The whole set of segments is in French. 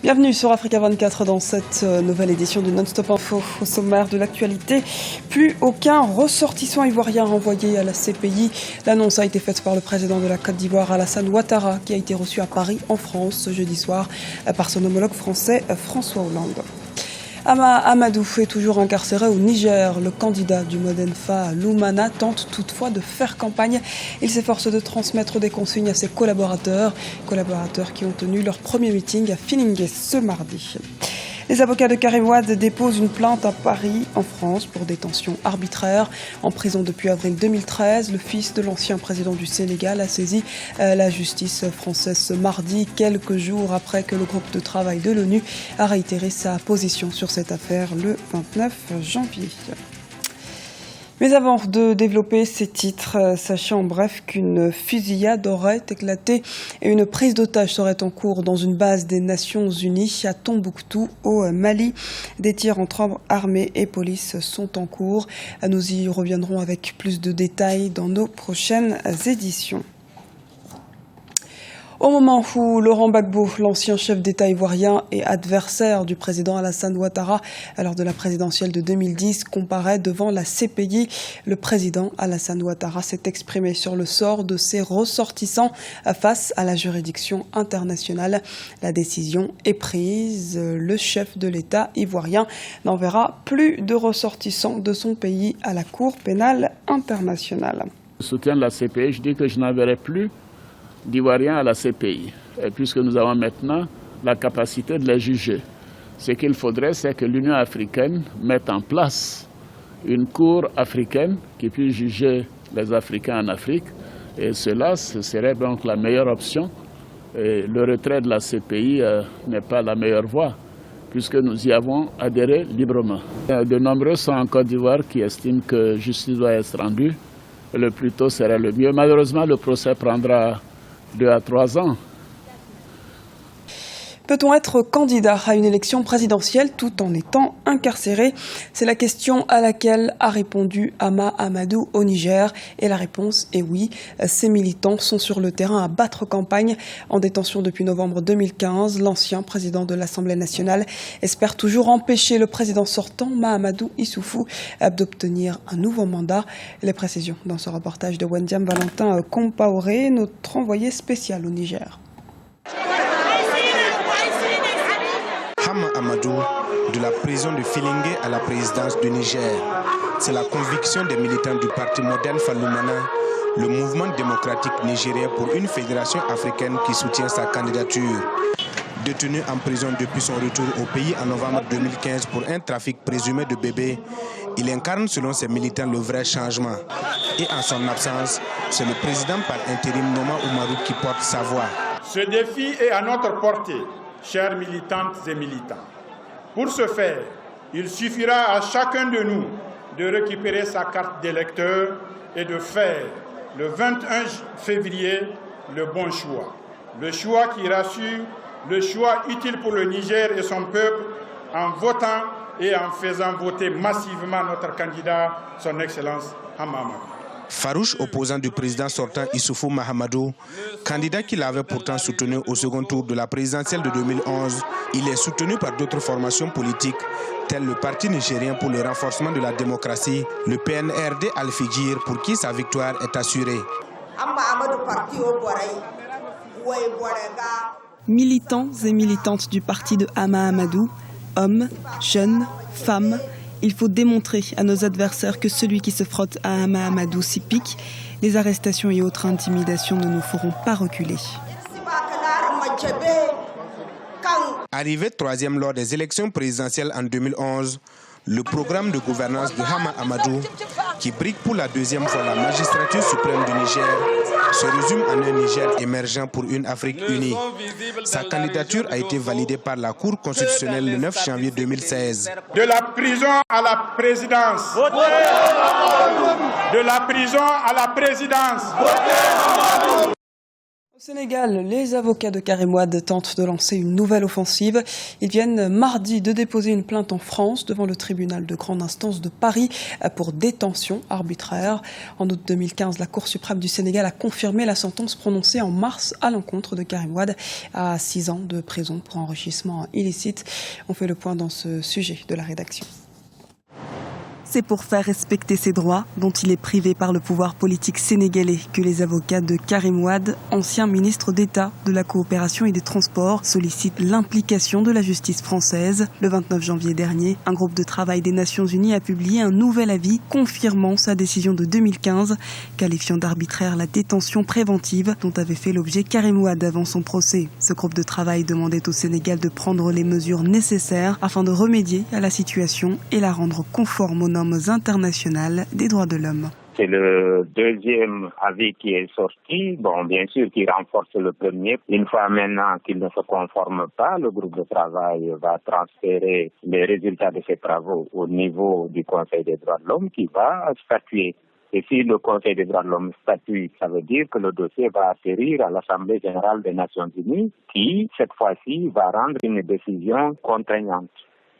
Bienvenue sur Africa 24 dans cette nouvelle édition de Non-Stop Info. Au sommaire de l'actualité, plus aucun ressortissant ivoirien renvoyé à la CPI. L'annonce a été faite par le président de la Côte d'Ivoire, Alassane Ouattara, qui a été reçu à Paris, en France, ce jeudi soir, par son homologue français, François Hollande. Ama Amadou est toujours incarcéré au Niger. Le candidat du Modenfa, Lumana, tente toutefois de faire campagne. Il s'efforce de transmettre des consignes à ses collaborateurs qui ont tenu leur premier meeting à Finingué ce mardi. Les avocats de Karim Wade déposent une plainte à Paris, en France, pour détention arbitraire. En prison depuis avril 2013, le fils de l'ancien président du Sénégal a saisi la justice française ce mardi, quelques jours après que le groupe de travail de l'ONU a réitéré sa position sur cette affaire le 29 janvier. Mais avant de développer ces titres, sachez en bref qu'une fusillade aurait éclaté et une prise d'otage serait en cours dans une base des Nations Unies à Tombouctou, au Mali. Des tirs entre armée et police sont en cours. Nous y reviendrons avec plus de détails dans nos prochaines éditions. Au moment où Laurent Gbagbo, l'ancien chef d'État ivoirien et adversaire du président Alassane Ouattara lors de la présidentielle de 2010, comparaît devant la CPI, le président Alassane Ouattara s'est exprimé sur le sort de ses ressortissants face à la juridiction internationale. La décision est prise. Le chef de l'État ivoirien n'enverra plus de ressortissants de son pays à la Cour pénale internationale. Je soutiens la CPI, je dis que je n'enverrai plus d'Ivoiriens à la CPI, puisque nous avons maintenant la capacité de les juger. Ce qu'il faudrait, c'est que l'Union africaine mette en place une cour africaine qui puisse juger les Africains en Afrique, et cela, ce serait donc la meilleure option. Et le retrait de la CPI n'est pas la meilleure voie, puisque nous y avons adhéré librement. De nombreux sont en Côte d'Ivoire qui estiment que justice doit être rendue. Le plus tôt serait le mieux. Malheureusement, le procès prendra 2 à 3 ans. Peut-on être candidat à une élection présidentielle tout en étant incarcéré? C'est la question à laquelle a répondu Ama Amadou au Niger. Et la réponse est oui. Ces militants sont sur le terrain à battre campagne. En détention depuis novembre 2015, l'ancien président de l'Assemblée nationale espère toujours empêcher le président sortant, Mahamadou Issoufou, d'obtenir un nouveau mandat. Les précisions dans ce reportage de Wendiam Valentin Compaoré, notre envoyé spécial au Niger. Ama Amadou, de la prison de Filingué à la présidence du Niger. C'est la conviction des militants du parti Modenfa Lumana, le mouvement démocratique nigérien pour une fédération africaine qui soutient sa candidature. Détenu en prison depuis son retour au pays en novembre 2015 pour un trafic présumé de bébés, il incarne selon ses militants le vrai changement. Et en son absence, c'est le président par intérim Noma Oumarou qui porte sa voix. Ce défi est à notre portée, chères militantes et militants. Pour ce faire, il suffira à chacun de nous de récupérer sa carte d'électeur et de faire le 21 février le bon choix. Le choix qui rassure, le choix utile pour le Niger et son peuple en votant et en faisant voter massivement notre candidat, son Excellence Ama Amadou. Farouche opposant du président sortant Issoufou Mahamadou, candidat qu'il avait pourtant soutenu au second tour de la présidentielle de 2011, il est soutenu par d'autres formations politiques, telles le Parti nigérien pour le renforcement de la démocratie, le PNRD Al-Fidjir pour qui sa victoire est assurée. Militants et militantes du parti de Ama Amadou, hommes, jeunes, femmes, il faut démontrer à nos adversaires que celui qui se frotte à Ama Amadou s'y pique. Les arrestations et autres intimidations ne nous feront pas reculer. Arrivé 3e lors des élections présidentielles en 2011, le programme de gouvernance de Ama Amadou, qui brigue pour la 2e fois la magistrature suprême du Niger, se résume en un Niger émergent pour une Afrique unie. Sa candidature a été validée par la Cour constitutionnelle le 9 janvier 2016. De la prison à la présidence. De la prison à la présidence. Au Sénégal, les avocats de Karim Wade tentent de lancer une nouvelle offensive. Ils viennent mardi de déposer une plainte en France devant le tribunal de grande instance de Paris pour détention arbitraire. En août 2015, la Cour suprême du Sénégal a confirmé la sentence prononcée en mars à l'encontre de Karim Wade à 6 ans de prison pour enrichissement illicite. On fait le point dans ce sujet de la rédaction. C'est pour faire respecter ses droits, dont il est privé par le pouvoir politique sénégalais, que les avocats de Karim Wade, ancien ministre d'État de la coopération et des transports, sollicitent l'implication de la justice française. Le 29 janvier dernier, un groupe de travail des Nations Unies a publié un nouvel avis confirmant sa décision de 2015, qualifiant d'arbitraire la détention préventive dont avait fait l'objet Karim Wade avant son procès. Ce groupe de travail demandait au Sénégal de prendre les mesures nécessaires afin de remédier à la situation et la rendre conforme aux normes internationales des droits de l'homme. C'est le deuxième avis qui est sorti, bien sûr qui renforce le premier. Une fois maintenant qu'il ne se conforme pas, le groupe de travail va transférer les résultats de ses travaux au niveau du Conseil des droits de l'homme qui va statuer. Et si le Conseil des droits de l'homme statue, ça veut dire que le dossier va atterrir à l'Assemblée générale des Nations unies qui, cette fois-ci, va rendre une décision contraignante.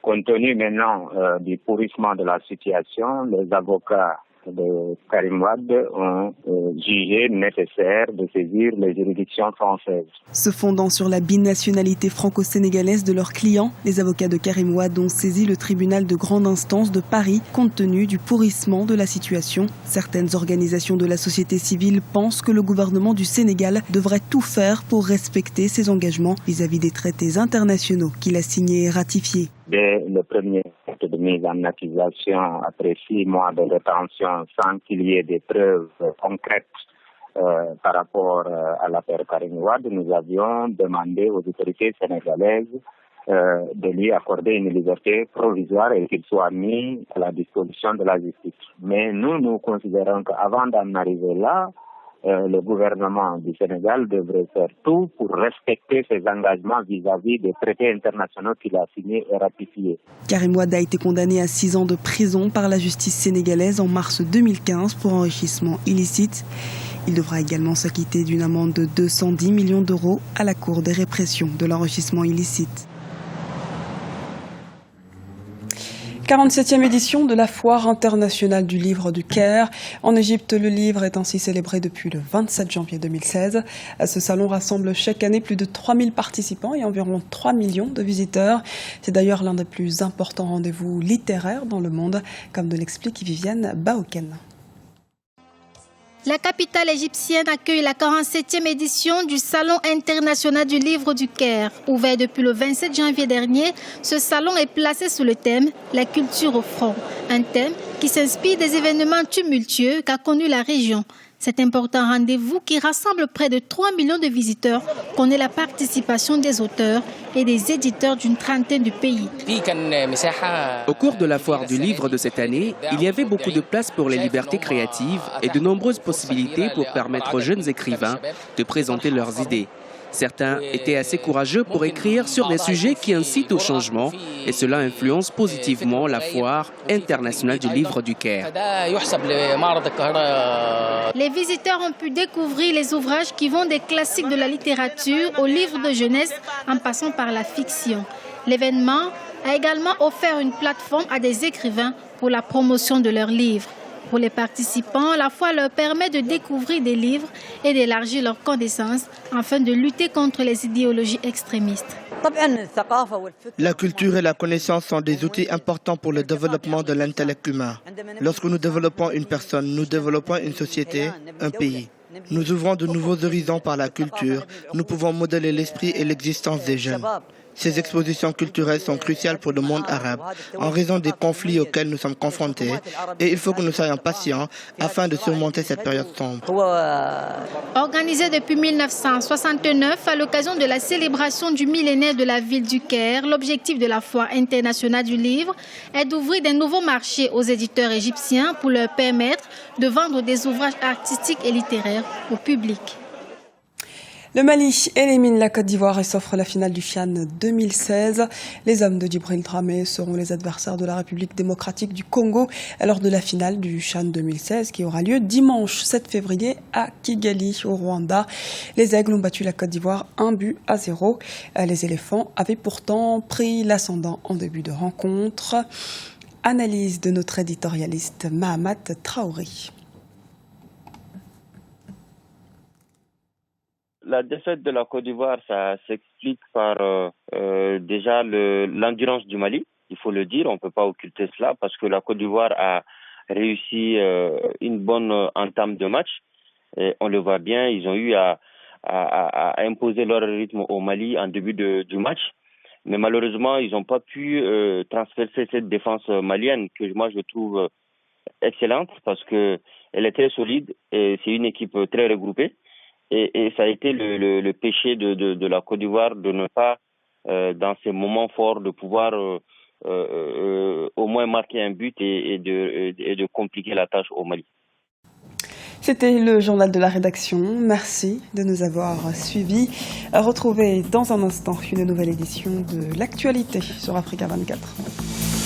Compte tenu maintenant du pourrissement de la situation, les avocats de Karim Wade ont jugé nécessaire de saisir les juridictions françaises. Se fondant sur la binationalité franco-sénégalaise de leurs clients, les avocats de Karim Wade ont saisi le tribunal de grande instance de Paris compte tenu du pourrissement de la situation. Certaines organisations de la société civile pensent que le gouvernement du Sénégal devrait tout faire pour respecter ses engagements vis-à-vis des traités internationaux qu'il a signés et ratifiés. Dès le premier acte de mise en accusation, après 6 mois de rétention, sans qu'il y ait des preuves concrètes par rapport à l'affaire Karim Wade, nous avions demandé aux autorités sénégalaises de lui accorder une liberté provisoire et qu'il soit mis à la disposition de la justice. Mais nous considérons qu'avant d'en arriver là, le gouvernement du Sénégal devrait faire tout pour respecter ses engagements vis-à-vis des traités internationaux qu'il a signés et ratifiés. Karim Wade a été condamné à 6 ans de prison par la justice sénégalaise en mars 2015 pour enrichissement illicite. Il devra également s'acquitter d'une amende de 210 millions d'euros à la Cour des répressions de l'enrichissement illicite. 47e édition de la Foire internationale du livre du Caire. En Égypte, le livre est ainsi célébré depuis le 27 janvier 2016. Ce salon rassemble chaque année plus de 3000 participants et environ 3 millions de visiteurs. C'est d'ailleurs l'un des plus importants rendez-vous littéraires dans le monde, comme nous l'explique Viviane Baoken. La capitale égyptienne accueille la 47e édition du Salon international du livre du Caire. Ouvert depuis le 27 janvier dernier, ce salon est placé sous le thème « La culture au front », un thème qui s'inspire des événements tumultueux qu'a connu la région. Cet important rendez-vous qui rassemble près de 3 millions de visiteurs connaît la participation des auteurs et des éditeurs d'une trentaine de pays. Au cours de la foire du livre de cette année, il y avait beaucoup de place pour les libertés créatives et de nombreuses possibilités pour permettre aux jeunes écrivains de présenter leurs idées. Certains étaient assez courageux pour écrire sur des sujets qui incitent au changement et cela influence positivement la foire internationale du livre du Caire. Les visiteurs ont pu découvrir les ouvrages qui vont des classiques de la littérature aux livres de jeunesse en passant par la fiction. L'événement a également offert une plateforme à des écrivains pour la promotion de leurs livres. Pour les participants, la foire leur permet de découvrir des livres et d'élargir leurs connaissances afin de lutter contre les idéologies extrémistes. La culture et la connaissance sont des outils importants pour le développement de l'intellect humain. Lorsque nous développons une personne, nous développons une société, un pays. Nous ouvrons de nouveaux horizons par la culture. Nous pouvons modeler l'esprit et l'existence des jeunes. Ces expositions culturelles sont cruciales pour le monde arabe en raison des conflits auxquels nous sommes confrontés et il faut que nous soyons patients afin de surmonter cette période sombre. Organisée depuis 1969 à l'occasion de la célébration du millénaire de la ville du Caire, l'objectif de la Foire internationale du livre est d'ouvrir des nouveaux marchés aux éditeurs égyptiens pour leur permettre de vendre des ouvrages artistiques et littéraires au public. Le Mali élimine la Côte d'Ivoire et s'offre la finale du CHAN 2016. Les hommes de Djibril Dramé seront les adversaires de la République démocratique du Congo lors de la finale du CHAN 2016 qui aura lieu dimanche 7 février à Kigali au Rwanda. Les Aigles ont battu la Côte d'Ivoire 1-0. Les éléphants avaient pourtant pris l'ascendant en début de rencontre. Analyse de notre éditorialiste Mahamat Traoré. La défaite de la Côte d'Ivoire, ça s'explique par déjà l'endurance du Mali, il faut le dire, on ne peut pas occulter cela, parce que la Côte d'Ivoire a réussi une bonne entame de match. Et on le voit bien, ils ont eu à imposer leur rythme au Mali en début du match. Mais malheureusement, ils n'ont pas pu transverser cette défense malienne, que moi je trouve excellente, parce qu'elle est très solide et c'est une équipe très regroupée. Et ça a été le péché de la Côte d'Ivoire de ne pas, dans ces moments forts, de pouvoir au moins marquer un but et de compliquer la tâche au Mali. C'était le journal de la rédaction. Merci de nous avoir suivis. Retrouvez dans un instant une nouvelle édition de l'actualité sur Africa 24.